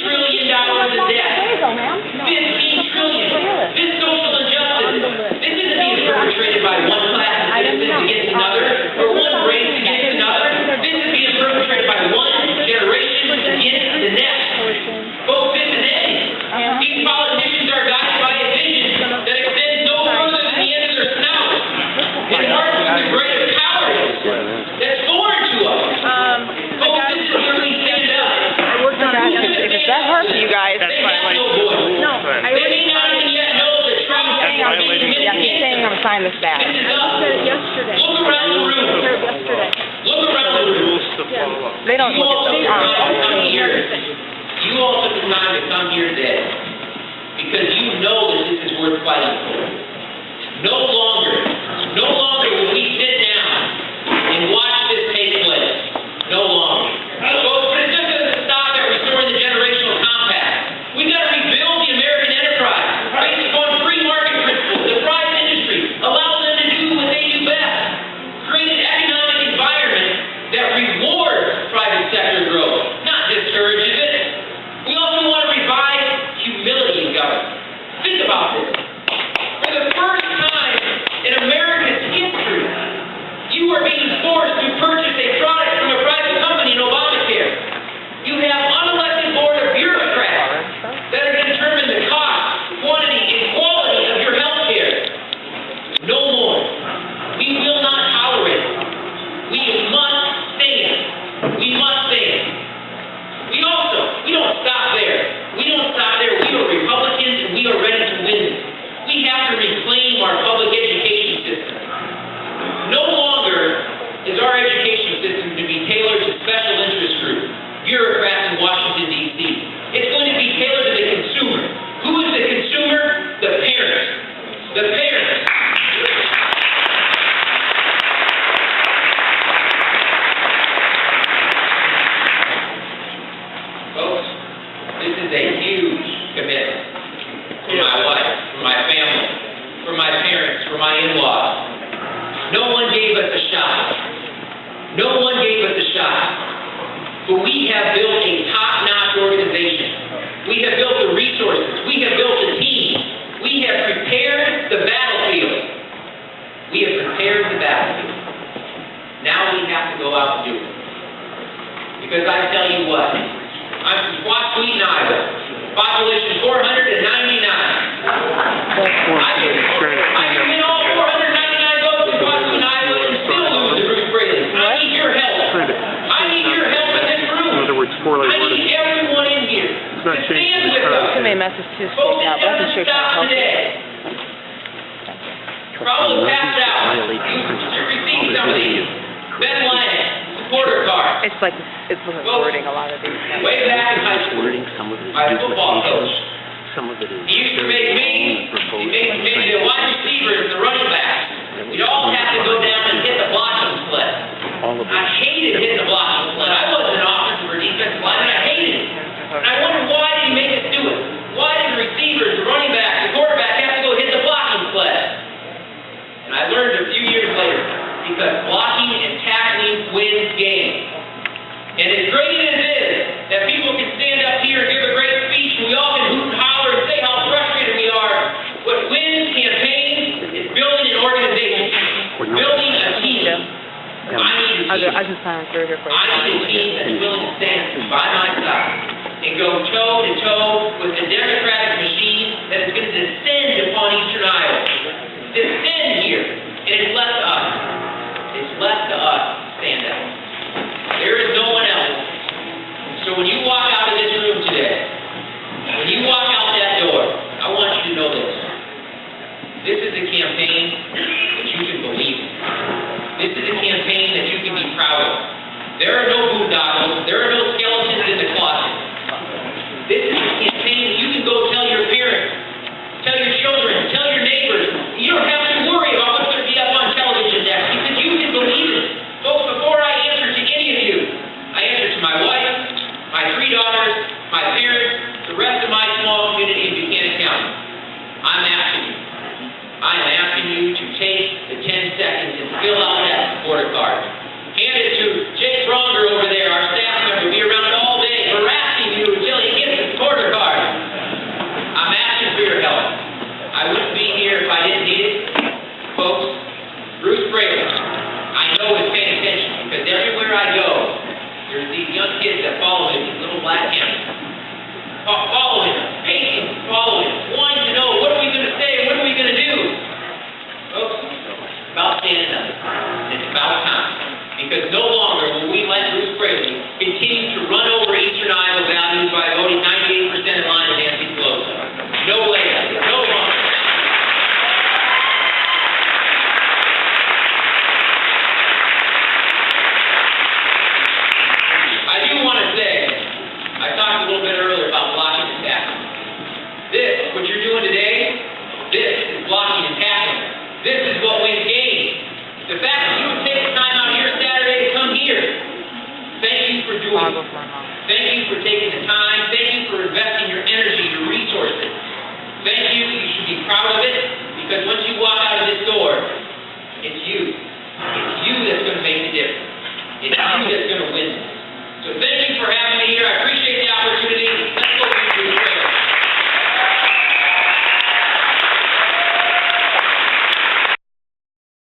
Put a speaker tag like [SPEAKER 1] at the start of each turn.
[SPEAKER 1] trillion in debt. 15 trillion. This social injustice. This isn't being perpetrated by one class of citizens against another, or one race against another. This is being perpetrated by one generation against the next. Folks, this is it. These politicians are guided by a vision that extends no further than the end of their snout. It marks with the greatest cowardice that's foreign to us. Folks, this is where we stand up.
[SPEAKER 2] Is that hard for you guys?
[SPEAKER 1] They have no voice.
[SPEAKER 2] No,
[SPEAKER 1] They may not even yet know the Trump
[SPEAKER 2] he's saying I'm signing this back.
[SPEAKER 1] This is us.
[SPEAKER 3] Yesterday.
[SPEAKER 1] Look around the room.
[SPEAKER 3] Yesterday.
[SPEAKER 1] Look around the room.
[SPEAKER 2] They don't look at those.
[SPEAKER 1] You all took the time to come here today because you know that this is worth fighting for. No longer will we sit down and watch this take place. No longer. Folks, but it just doesn't stop at restoring the generational compact. We've got to rebuild the American enterprise based upon free market principles. The private industry allows them to do what they do best. Create an economic environment that rewards private sector growth, not discourages it. We also want to revive humility in government. Think about this. For the first time in America's history, you are being forced to purchase a product from a private company in Obamacare. You have unelected board of bureaucrats that are going to determine the cost, quantity, and quality of your health care. No more. We will not tolerate it. We must stand. We must stand. We don't stop there. We are Republicans and we are ready to win this. We have to reclaim our public education system. No longer is our education system to be tailored to special interest groups, bureaucrats in Washington, D.C. It's going to be tailored to the consumer. Who is the consumer? The parents. The parents. Folks, this is a huge commitment for my wife, for my family, for my parents, for my in-laws. No one gave us a shot. No one gave us a shot. But we have built a top-notch organization. We have built the resources. We have built a team. We have prepared the battlefield. We have prepared the battlefield. Now we have to go out and do it. Because I tell you what, I'm from Squaxin, Iowa. Population 499. I can win all 499 votes in Squaxin, Iowa and still lose to Bruce Braley. I need your help. I need your help in this room.
[SPEAKER 4] In other words, four-letter
[SPEAKER 1] I need everyone in here to stand with us.
[SPEAKER 2] Too many messages to
[SPEAKER 1] Folks,
[SPEAKER 2] speak out,
[SPEAKER 1] it
[SPEAKER 2] but I can
[SPEAKER 1] doesn't
[SPEAKER 2] sure
[SPEAKER 1] stop
[SPEAKER 2] help you.
[SPEAKER 1] today. Probably passed out. You received some of these. Ben Lange, supporter card.
[SPEAKER 2] It's like, it's wording a lot of these.
[SPEAKER 1] Way back in high school,
[SPEAKER 4] some of it is
[SPEAKER 1] my football coach.
[SPEAKER 4] some of it is
[SPEAKER 1] He used to make me, he made the wide receivers, the running backs. We'd all have to go down and hit the blocking sled. I hated hitting the blocking sled. I wasn't an offensive or defensive lineman. I hated it. And I wondered why did he make us do it? Why did the receivers, the running back, the quarterback have to go hit the blocking sled? And I learned a few years later, because blocking and tackling wins games. And as great as it is that people can stand up here and give a great speech and we all can hoot and holler and say how frustrated we are, what wins campaigns is building an organization, building a team. I need a team.
[SPEAKER 2] I just found through here for you.
[SPEAKER 1] I need a team that's willing to stand by my side and go toe-to-toe with the Democratic machine that is going to descend upon Eastern Iowa. Descend here. And it's left to us. It's left to us to stand up. There is no one else. So when you walk out of this room today, when you walk out that door, I want you to know this. This is a campaign that you can believe in. This is a campaign that you can be proud of. There are no boondoggles. There are no skeletons in the closet. This is a campaign that you can go tell your parents, tell your children, tell your neighbors. You don't have to worry about what's going to be up on television next because you can believe it. Folks, before I answer to any of you, I answer to my wife, my 3 daughters, my parents, the rest of my small community in Buchanan County. I'm asking you. I am asking you to take the 10 seconds and fill out that supporter card. Hand it to Jake Bronger over there, our staff member. Be around all day harassing you until he gets the proud of it, because once you walk out of this door,